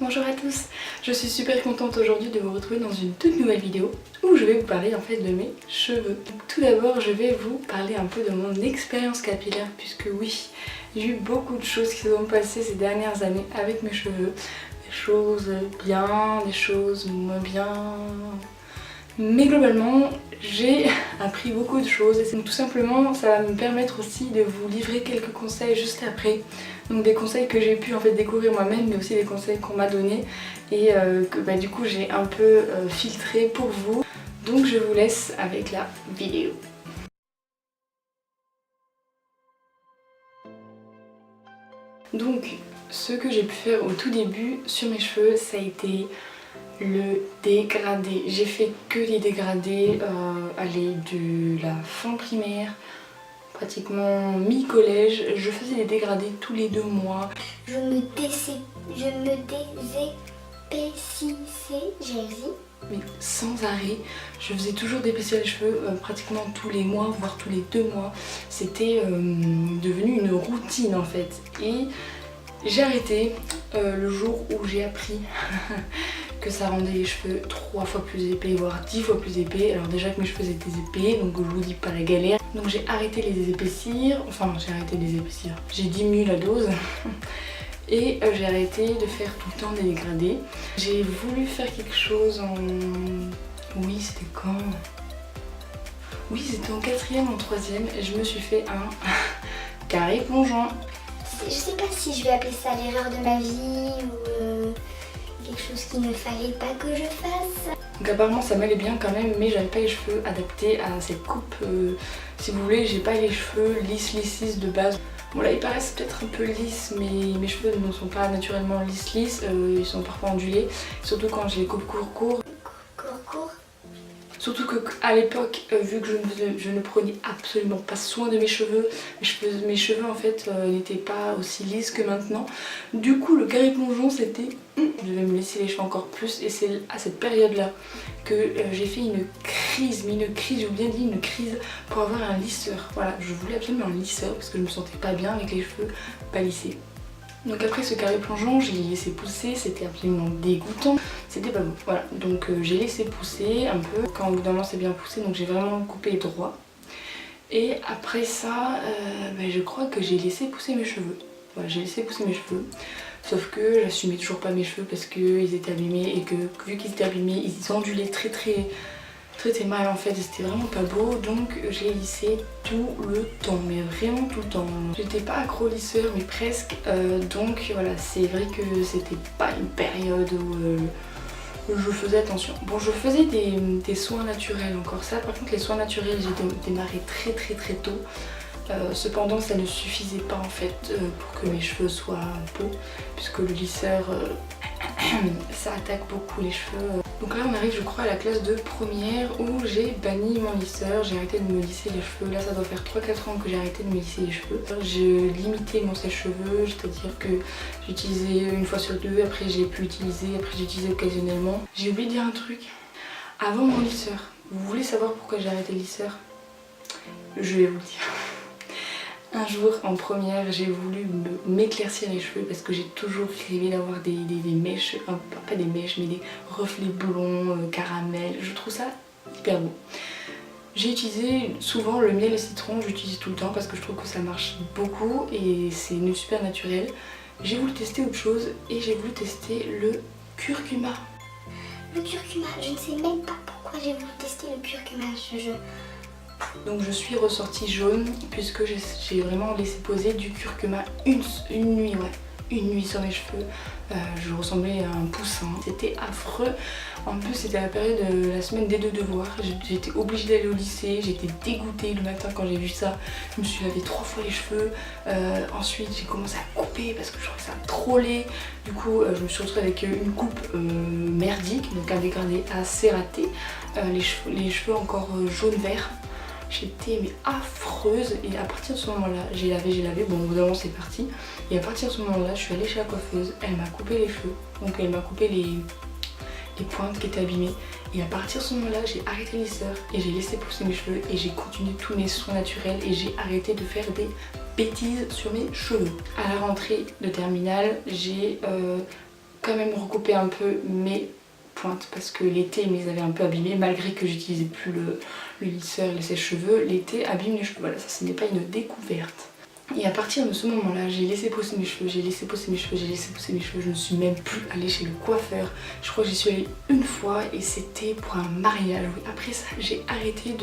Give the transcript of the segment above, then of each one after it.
Bonjour à tous, je suis super contente aujourd'hui de vous retrouver dans une toute nouvelle vidéo où je vais vous parler en fait de mes cheveux. Donc, tout d'abord je vais vous parler un peu de mon expérience capillaire puisque oui, j'ai eu beaucoup de choses qui se sont passées ces dernières années avec mes cheveux. Des choses bien, des choses moins bien. Mais globalement, j'ai appris beaucoup de choses et donc tout simplement ça va me permettre aussi de vous livrer quelques conseils juste après. Donc des conseils que j'ai pu en fait découvrir moi-même mais aussi des conseils qu'on m'a donnés et que du coup j'ai un peu filtré pour vous. Donc je vous laisse avec la vidéo. Donc ce que j'ai pu faire au tout début sur mes cheveux, ça a été le dégradé. J'ai fait que les dégradés, allez, de la fin primaire, pratiquement mi-collège. Je faisais des dégradés tous les 2 mois. Je me désépaississais, mais sans arrêt. Je faisais toujours d'épaissir les cheveux pratiquement tous les mois, voire tous les 2 mois. C'était devenu une routine en fait. Et j'ai arrêté le jour où j'ai appris que ça rendait les cheveux 3 fois plus épais, voire 10 fois plus épais. Alors déjà que mes cheveux étaient épais, donc je vous dis pas la galère. Donc j'ai arrêté les épaissir, j'ai diminué la dose. Et j'ai arrêté de faire tout le temps des dégradés. J'ai voulu faire quelque chose en... Oui, c'était quand? Oui, c'était en 4e, en 3e. Et je me suis fait un carré plongeant. Je sais pas si je vais appeler ça l'erreur de ma vie ou quelque chose qu'il ne fallait pas que je fasse. Donc apparemment ça m'allait bien quand même, mais j'avais pas les cheveux adaptés à cette coupe. Si vous voulez, j'ai pas les cheveux lisses de base. Bon là ils paraissent peut-être un peu lisses, mais mes cheveux ne sont pas naturellement lisses, ils sont parfois ondulés, surtout quand je les coupe court. Surtout qu'à l'époque, vu que je ne prenais absolument pas soin de mes cheveux en fait n'étaient pas aussi lisses que maintenant. Du coup le carré plongeon c'était... Je devais me laisser les cheveux encore plus et c'est à cette période là que j'ai fait une crise, j'ai bien dit une crise pour avoir un lisseur. Voilà, je voulais absolument un lisseur parce que je me sentais pas bien avec les cheveux pas lissés. Donc après ce carré plongeon, j'ai laissé pousser, c'était absolument dégoûtant, c'était pas bon. Voilà, donc j'ai laissé pousser un peu, quand au bout d'un moment c'est bien poussé, donc j'ai vraiment coupé droit. Et après ça, je crois que j'ai laissé pousser mes cheveux. Voilà, j'ai laissé pousser mes cheveux, sauf que j'assumais toujours pas mes cheveux parce qu'ils étaient abîmés et que vu qu'ils étaient abîmés, ils ondulaient très mal en fait, c'était vraiment pas beau, donc j'ai lissé tout le temps, mais vraiment tout le temps. J'étais pas accro lisseur mais presque, donc voilà, c'est vrai que c'était pas une période où je faisais attention. Bon, je faisais des soins naturels encore, ça par contre les soins naturels j'ai démarré très tôt. Cependant ça ne suffisait pas en fait pour que mes cheveux soient beaux, puisque le lisseur ça attaque beaucoup les cheveux. Donc là on arrive je crois à la classe de première où j'ai banni mon lisseur, j'ai arrêté de me lisser les cheveux. Là ça doit faire 3-4 ans que j'ai arrêté de me lisser les cheveux. Je limitais mon sèche-cheveux, c'est-à-dire que j'utilisais une fois sur 2, après je l'ai plus utilisé, après j'utilisais occasionnellement. J'ai oublié de dire un truc, avant mon lisseur, vous voulez savoir pourquoi j'ai arrêté le lisseur? Je vais vous le dire. Un jour en première j'ai voulu m'éclaircir les cheveux parce que j'ai toujours rêvé d'avoir des mèches, pas des mèches mais des reflets blonds, caramel, je trouve ça hyper beau. J'ai utilisé souvent le miel et citron, j'utilise tout le temps parce que je trouve que ça marche beaucoup et c'est une super naturelle. J'ai voulu tester autre chose et j'ai voulu tester le curcuma. Le curcuma, je ne sais même pas pourquoi j'ai voulu tester le curcuma. Donc je suis ressortie jaune puisque j'ai vraiment laissé poser du curcuma une nuit sur mes cheveux. Je ressemblais à un poussin, c'était affreux. En plus c'était la période de la semaine des 2 devoirs, j'étais obligée d'aller au lycée, j'étais dégoûtée le matin quand j'ai vu ça. Je me suis lavé 3 fois les cheveux, ensuite j'ai commencé à couper parce que je trouvais ça trop laid. Du coup je me suis retrouvée avec une coupe merdique, donc un dégradé assez raté, les cheveux encore jaune-vert. J'étais mais affreuse et à partir de ce moment là j'ai lavé, bon au bout d'un moment c'est parti et à partir de ce moment là je suis allée chez la coiffeuse, elle m'a coupé les cheveux, donc elle m'a coupé les pointes qui étaient abîmées et à partir de ce moment là j'ai arrêté le lisseur et j'ai laissé pousser mes cheveux et j'ai continué tous mes soins naturels et j'ai arrêté de faire des bêtises sur mes cheveux. À la rentrée de terminale j'ai quand même recouper un peu mes pointes parce que l'été ils me les avaient un peu abîmées malgré que j'utilisais plus le lisseur et le sèche-cheveux. L'été abîme les cheveux, voilà, ça ce n'est pas une découverte. Et à partir de ce moment-là, j'ai laissé pousser mes cheveux, j'ai laissé pousser mes cheveux, j'ai laissé pousser mes cheveux. Je ne suis même plus allée chez le coiffeur. Je crois que j'y suis allée une fois et c'était pour un mariage. Oui. Après ça, j'ai arrêté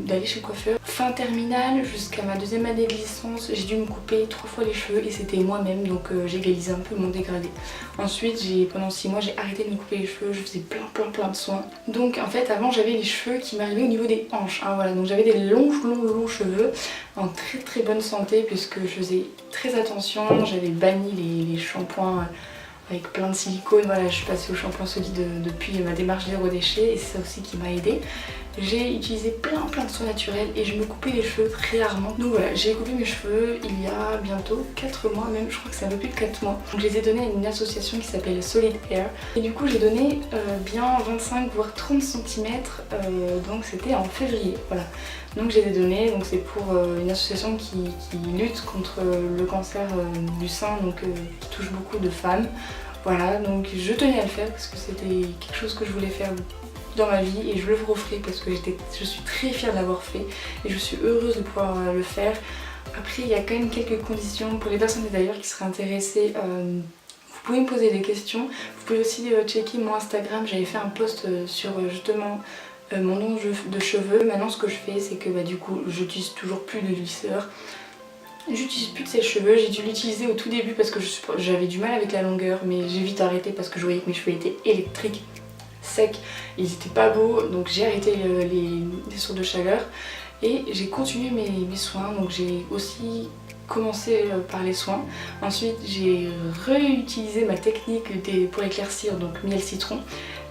d'aller chez le coiffeur. Fin terminale jusqu'à ma deuxième année de licence, j'ai dû me couper 3 fois les cheveux et c'était moi-même, donc j'ai égalisé un peu mon dégradé. Ensuite, pendant 6 mois, j'ai arrêté de me couper les cheveux, je faisais plein de soins. Donc en fait, avant, j'avais les cheveux qui m'arrivaient au niveau des hanches. Hein, voilà. Donc j'avais des longs cheveux en très bonne santé puisque je faisais très attention. J'avais banni les shampoings avec plein de silicone. Voilà, je suis passée au shampoing solide depuis ma démarche zéro déchet et c'est ça aussi qui m'a aidée. J'ai utilisé plein de soins naturels et je me coupais les cheveux très rarement. Donc voilà, j'ai coupé mes cheveux il y a bientôt 4 mois même, je crois que c'est un peu plus de 4 mois. Donc je les ai donnés à une association qui s'appelle Solid Hair. Et du coup j'ai donné bien 25 voire 30 cm, donc c'était en février, voilà. Donc je les ai donnés, donc c'est pour une association qui lutte contre le cancer du sein, donc qui touche beaucoup de femmes. Voilà, donc je tenais à le faire parce que c'était quelque chose que je voulais faire dans ma vie et je le referai parce que je suis très fière de l'avoir fait et je suis heureuse de pouvoir le faire. Après il y a quand même quelques conditions pour les personnes d'ailleurs qui seraient intéressées. Vous pouvez me poser des questions, vous pouvez aussi checker mon Instagram, j'avais fait un post sur justement mon nom de cheveux. Maintenant ce que je fais c'est que du coup j'utilise toujours plus de lisseur. J'utilise plus de sèche-cheveux, j'ai dû l'utiliser au tout début parce que j'avais du mal avec la longueur mais j'ai vite arrêté parce que je voyais que mes cheveux étaient électriques, secs, ils étaient pas beaux, donc j'ai arrêté les sources de chaleur et j'ai continué mes soins. Donc j'ai aussi commencé par les soins, ensuite j'ai réutilisé ma technique pour éclaircir, donc miel citron.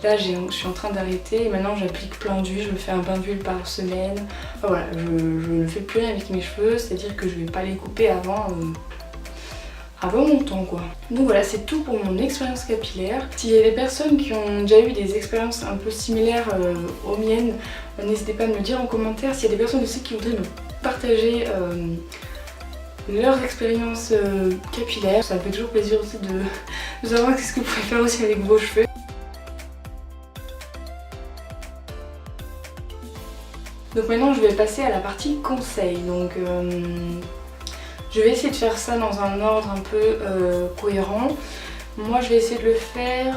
Là je suis en train d'arrêter et maintenant j'applique plein d'huile, je me fais un bain d'huile par semaine. Enfin voilà, je ne fais plus rien avec mes cheveux, c'est à dire que je vais pas les couper avant mon temps quoi. Donc voilà, c'est tout pour mon expérience capillaire. S'il y a des personnes qui ont déjà eu des expériences un peu similaires aux miennes, n'hésitez pas à me le dire en commentaire. S'il y a des personnes aussi qui voudraient me partager leurs expériences capillaires, ça me fait toujours plaisir aussi de savoir ce que vous pouvez faire aussi avec vos cheveux. Donc maintenant je vais passer à la partie conseils. Donc je vais essayer de faire ça dans un ordre un peu cohérent. Moi je vais essayer de le faire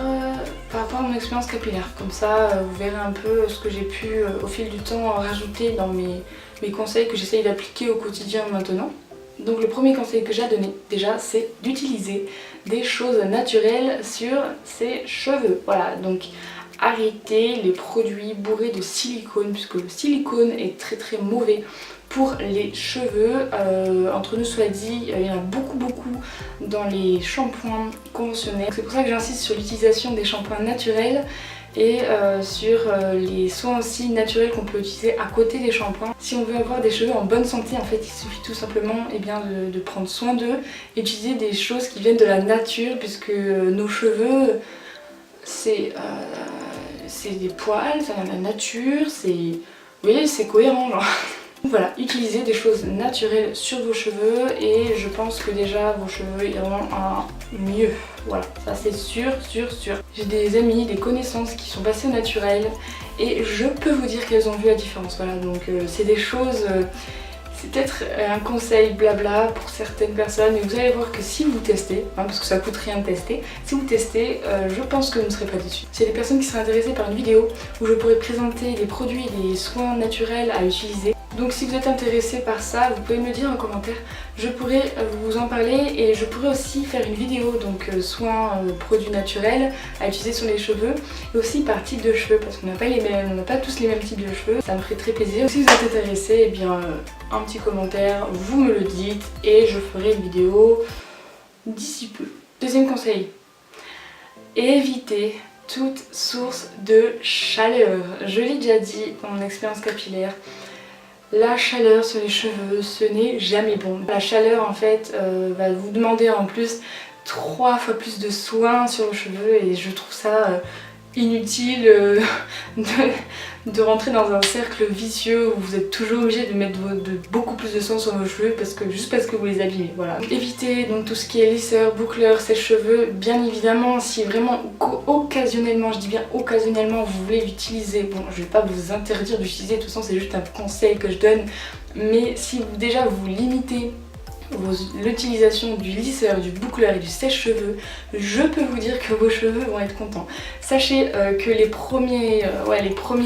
par rapport à mon expérience capillaire. Comme ça vous verrez un peu ce que j'ai pu au fil du temps rajouter dans mes conseils que j'essaye d'appliquer au quotidien maintenant. Donc le premier conseil que j'ai à donner déjà c'est d'utiliser des choses naturelles sur ses cheveux. Voilà, donc arrêtez les produits bourrés de silicone puisque le silicone est très mauvais pour les cheveux. Entre nous soit dit, il y en a beaucoup dans les shampoings conventionnels. C'est pour ça que j'insiste sur l'utilisation des shampoings naturels et sur les soins aussi naturels qu'on peut utiliser à côté des shampoings. Si on veut avoir des cheveux en bonne santé, en fait il suffit tout simplement de prendre soin d'eux et utiliser des choses qui viennent de la nature puisque nos cheveux c'est des poils, ça vient de la nature, c'est cohérent genre. Voilà, utilisez des choses naturelles sur vos cheveux et je pense que déjà vos cheveux iront mieux. Voilà, ça c'est sûr. J'ai des amis, des connaissances qui sont passées au naturel et je peux vous dire qu'elles ont vu la différence. Voilà, donc c'est des choses... c'est peut-être un conseil blabla pour certaines personnes, mais vous allez voir que si vous testez, parce que ça coûte rien de tester, si vous testez, je pense que vous ne serez pas déçus. S'il y a des personnes qui seraient intéressées par une vidéo où je pourrais présenter des produits et des soins naturels à utiliser, donc si vous êtes intéressé par ça, vous pouvez me le dire en commentaire, je pourrais vous en parler et je pourrais aussi faire une vidéo, donc soins, produits naturels à utiliser sur les cheveux et aussi par type de cheveux parce qu'on n'a pas tous les mêmes types de cheveux, ça me ferait très plaisir. Si vous êtes intéressé, eh bien un petit commentaire, vous me le dites et je ferai une vidéo d'ici peu. Deuxième conseil, évitez toute source de chaleur. Je l'ai déjà dit dans mon expérience capillaire, la chaleur sur les cheveux, ce n'est jamais bon. La chaleur en fait va vous demander en plus 3 fois plus de soins sur vos cheveux et je trouve ça inutile de rentrer dans un cercle vicieux où vous êtes toujours obligé de mettre beaucoup plus de soin sur vos cheveux juste parce que vous les abîmez. Voilà. Évitez donc tout ce qui est lisseur, boucleur, sèche-cheveux. Bien évidemment, si vraiment occasionnellement, je dis bien occasionnellement, vous voulez l'utiliser, bon, je vais pas vous interdire d'utiliser, de toute façon c'est juste un conseil que je donne, mais si déjà vous limitez l'utilisation du lisseur, du boucleur et du sèche-cheveux, je peux vous dire que vos cheveux vont être contents. Sachez que les premiers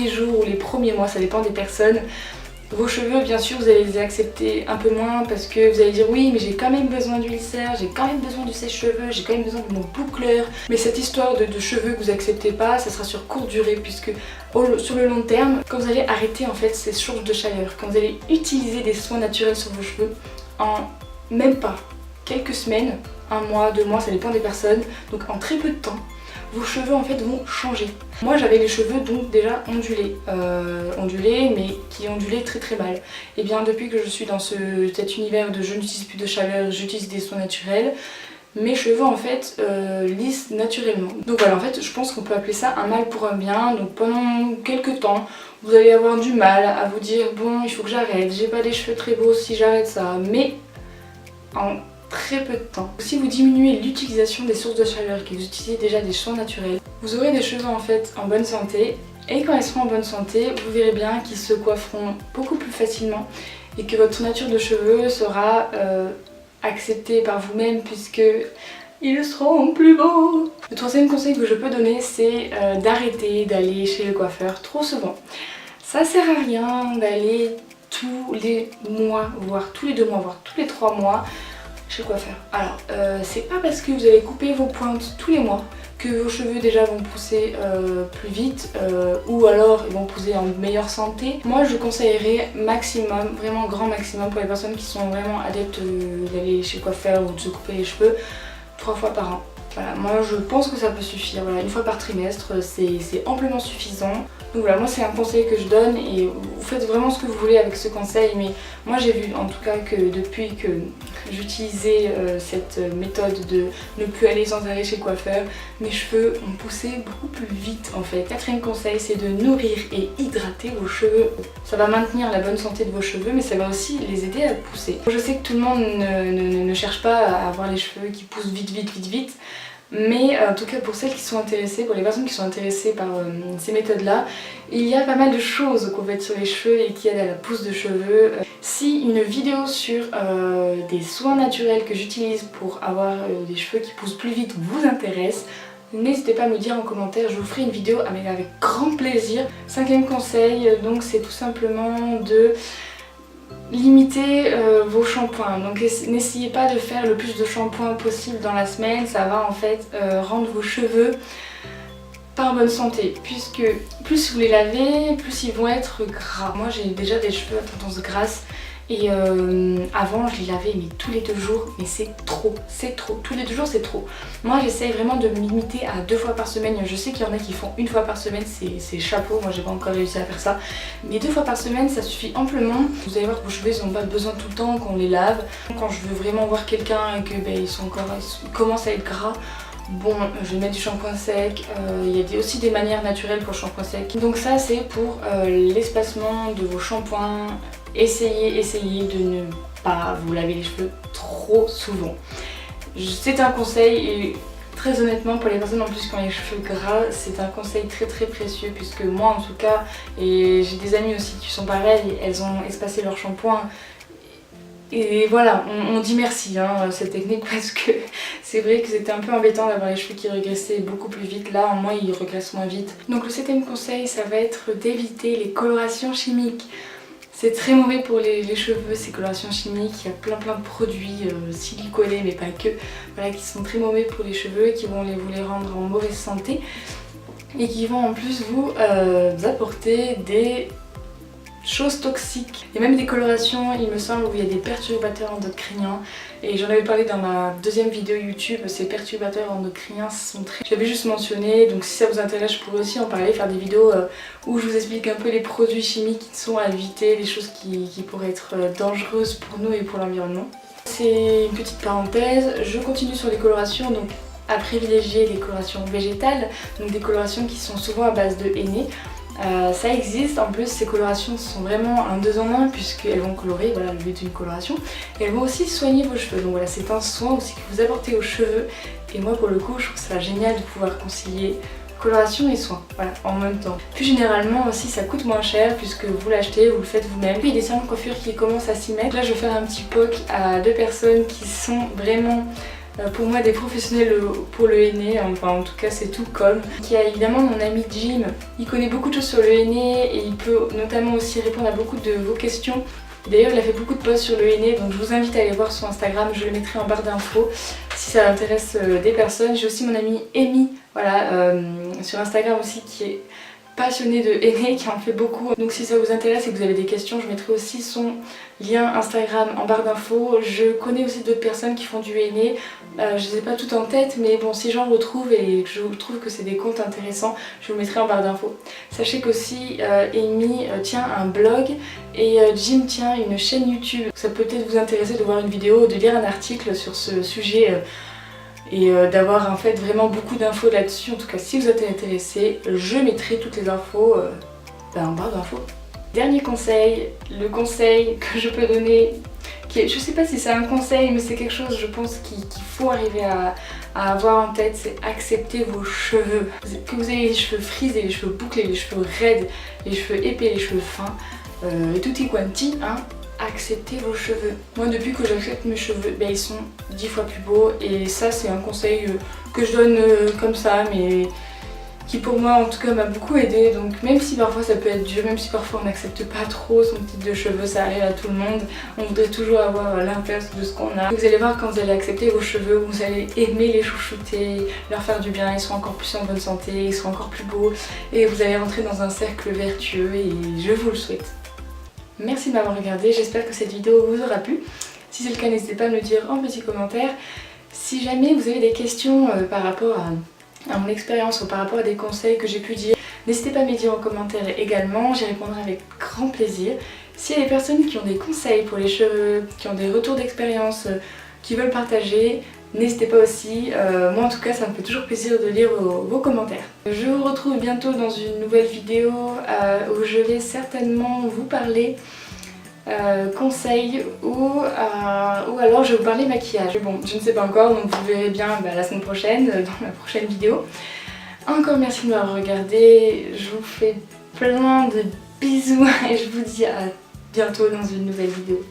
jours ou les premiers mois, ça dépend des personnes, vos cheveux, bien sûr, vous allez les accepter un peu moins parce que vous allez dire oui, mais j'ai quand même besoin du lisseur, j'ai quand même besoin du sèche-cheveux, j'ai quand même besoin de mon boucleur. Mais cette histoire de cheveux que vous acceptez pas, ça sera sur courte durée puisque sur le long terme, quand vous allez arrêter en fait ces sources de chaleur, quand vous allez utiliser des soins naturels sur vos cheveux, en même pas quelques semaines, un mois, 2 mois, ça dépend des personnes, donc en très peu de temps, vos cheveux en fait vont changer. Moi j'avais les cheveux donc déjà ondulés, mais qui ondulaient très très mal. Et bien depuis que je suis dans cet univers de je n'utilise plus de chaleur, j'utilise des soins naturels, mes cheveux en fait lissent naturellement. Donc voilà, en fait je pense qu'on peut appeler ça un mal pour un bien. Donc pendant quelques temps, vous allez avoir du mal à vous dire bon il faut que j'arrête, j'ai pas des cheveux très beaux si j'arrête ça, mais en très peu de temps. Si vous diminuez l'utilisation des sources de chaleur et que vous utilisez déjà des soins naturels, vous aurez des cheveux en fait en bonne santé, et quand ils seront en bonne santé, vous verrez bien qu'ils se coifferont beaucoup plus facilement et que votre nature de cheveux sera acceptée par vous-même puisque ils seront plus beaux. Le troisième conseil que je peux donner, c'est d'arrêter d'aller chez le coiffeur trop souvent. Ça sert à rien d'aller tous les mois, voire tous les 2 mois, voire tous les 3 mois chez le coiffeur. Alors, c'est pas parce que vous allez couper vos pointes tous les mois que vos cheveux déjà vont pousser plus vite ou alors ils vont pousser en meilleure santé. Moi je conseillerais maximum, vraiment grand maximum pour les personnes qui sont vraiment adeptes d'aller chez le coiffeur ou de se couper les cheveux 3 fois par an. Voilà, moi je pense que ça peut suffire, voilà, 1 fois par trimestre, c'est amplement suffisant. Donc voilà, moi c'est un conseil que je donne et vous faites vraiment ce que vous voulez avec ce conseil, mais moi j'ai vu en tout cas que depuis que j'utilisais cette méthode de ne plus aller sans arrêt chez le coiffeur, mes cheveux ont poussé beaucoup plus vite en fait. 4e conseil, c'est de nourrir et hydrater vos cheveux. Ça va maintenir la bonne santé de vos cheveux, mais ça va aussi les aider à pousser. Je sais que tout le monde ne cherche pas à avoir les cheveux qui poussent vite, mais en tout cas pour celles qui sont intéressées, pour les personnes qui sont intéressées par ces méthodes là, il y a pas mal de choses qu'on peut mettre sur les cheveux et qui aident à la pousse de cheveux. Si une vidéo sur des soins naturels que j'utilise pour avoir des cheveux qui poussent plus vite vous intéresse, n'hésitez pas à me le dire en commentaire, je vous ferai une vidéo avec grand plaisir. 5e conseil, donc c'est tout simplement de limiter vos shampoings. Donc n'essayez pas de faire le plus de shampoings possible dans la semaine, ça va en fait rendre vos cheveux pas en bonne santé, puisque plus vous les lavez, plus ils vont être gras. Moi j'ai déjà des cheveux à tendance grasse et avant je les lavais mais tous les 2 jours, mais c'est trop, tous les 2 jours c'est trop. Moi j'essaye vraiment de me limiter à 2 fois par semaine. Je sais qu'il y en a qui font 1 fois par semaine, c'est chapeau, moi j'ai pas encore réussi à faire ça, mais 2 fois par semaine ça suffit amplement. Vous allez voir que vos cheveux ils n'ont pas besoin tout le temps qu'on les lave. Quand je veux vraiment voir quelqu'un et que ils commencent à être gras, bon, je vais mettre du shampoing sec, il y a aussi des manières naturelles pour le shampoing sec. Donc ça c'est pour l'espacement de vos shampoings. Essayez de ne pas vous laver les cheveux trop souvent. C'est un conseil et très honnêtement pour les personnes en plus qui ont les cheveux gras, c'est un conseil très précieux puisque moi en tout cas, et j'ai des amies aussi qui sont pareilles, elles ont espacé leur shampoing. Et voilà, on dit merci cette technique parce que c'est vrai que c'était un peu embêtant d'avoir les cheveux qui régressaient beaucoup plus vite. Là, au moins, ils régressent moins vite. Donc le 7e conseil, ça va être d'éviter les colorations chimiques. C'est très mauvais pour les cheveux, ces colorations chimiques. Il y a plein de produits siliconés, mais pas que, voilà, qui sont très mauvais pour les cheveux et qui vont vous les rendre en mauvaise santé. Et qui vont en plus vous apporter des choses toxiques. Il y a même des colorations, il me semble, où il y a des perturbateurs endocriniens. Et j'en avais parlé dans ma 2e vidéo YouTube, ces perturbateurs endocriniens sont très... Je l'avais juste mentionné, donc si ça vous intéresse, je pourrais aussi en parler, faire des vidéos où je vous explique un peu les produits chimiques qui sont à éviter, les choses qui pourraient être dangereuses pour nous et pour l'environnement. C'est une petite parenthèse, je continue sur les colorations, donc à privilégier les colorations végétales, donc des colorations qui sont souvent à base de henné. Ça existe, en plus ces colorations sont vraiment un 2 en 1 puisqu'elles vont colorer, voilà le but d'une coloration, et elles vont aussi soigner vos cheveux, donc voilà c'est un soin aussi que vous apportez aux cheveux, et moi pour le coup je trouve ça génial de pouvoir concilier coloration et soin, voilà, en même temps. Plus généralement aussi ça coûte moins cher puisque vous l'achetez, vous le faites vous-même. Puis il y a des salons de coiffure qui commencent à s'y mettre. Là je vais faire un petit POC à 2 personnes qui sont vraiment pour moi des professionnels pour le henné, enfin en tout cas c'est tout comme. Il y a évidemment mon ami Jim, il connaît beaucoup de choses sur le henné et il peut notamment aussi répondre à beaucoup de vos questions. D'ailleurs il a fait beaucoup de posts sur le henné, donc je vous invite à aller voir son Instagram, je le mettrai en barre d'infos si ça intéresse des personnes. J'ai aussi mon amie Amy, voilà, sur Instagram aussi, qui est passionnée de henné, qui en fait beaucoup. Donc si ça vous intéresse et que vous avez des questions, je mettrai aussi son lien Instagram en barre d'infos. Je connais aussi d'autres personnes qui font du henné, je les ai pas toutes en tête, mais bon si j'en retrouve et que je trouve que c'est des comptes intéressants, je vous mettrai en barre d'infos. Sachez qu'aussi Amy tient un blog et Jim tient une chaîne YouTube. Ça peut peut-être vous intéresser de voir une vidéo, de lire un article sur ce sujet et d'avoir en fait vraiment beaucoup d'infos là-dessus. En tout cas si vous êtes intéressé, je mettrai toutes les infos en barre d'infos. Dernier conseil, le conseil que je peux donner, je sais pas si c'est un conseil mais c'est quelque chose je pense qu'il faut arriver à avoir en tête, c'est accepter vos cheveux. Que vous ayez les cheveux frisés, les cheveux bouclés, les cheveux raides, les cheveux épais, les cheveux fins, tutti quanti, hein. Acceptez vos cheveux. Moi depuis que j'accepte mes cheveux, ils sont 10 fois plus beaux et ça c'est un conseil que je donne comme ça mais qui pour moi en tout cas m'a beaucoup aidé. Donc même si parfois ça peut être dur, même si parfois on n'accepte pas trop son type de cheveux, ça arrive à tout le monde, on voudrait toujours avoir l'inverse de ce qu'on a. Vous allez voir quand vous allez accepter vos cheveux, vous allez aimer les chouchouter, leur faire du bien, ils seront encore plus en bonne santé, ils seront encore plus beaux et vous allez rentrer dans un cercle vertueux et je vous le souhaite. Merci de m'avoir regardé, j'espère que cette vidéo vous aura plu. Si c'est le cas, n'hésitez pas à me le dire en petit commentaire. Si jamais vous avez des questions par rapport à mon expérience ou par rapport à des conseils que j'ai pu dire, n'hésitez pas à me les dire en commentaire également, j'y répondrai avec grand plaisir. S'il y a des personnes qui ont des conseils pour les cheveux, qui ont des retours d'expérience, qui veulent partager, n'hésitez pas aussi, moi en tout cas ça me fait toujours plaisir de lire vos commentaires. Je vous retrouve bientôt dans une nouvelle vidéo où je vais certainement vous parler conseils ou alors je vais vous parler maquillage. Bon, je ne sais pas encore, donc vous verrez bien la semaine prochaine, dans ma prochaine vidéo. Encore merci de m'avoir regardé, je vous fais plein de bisous et je vous dis à bientôt dans une nouvelle vidéo.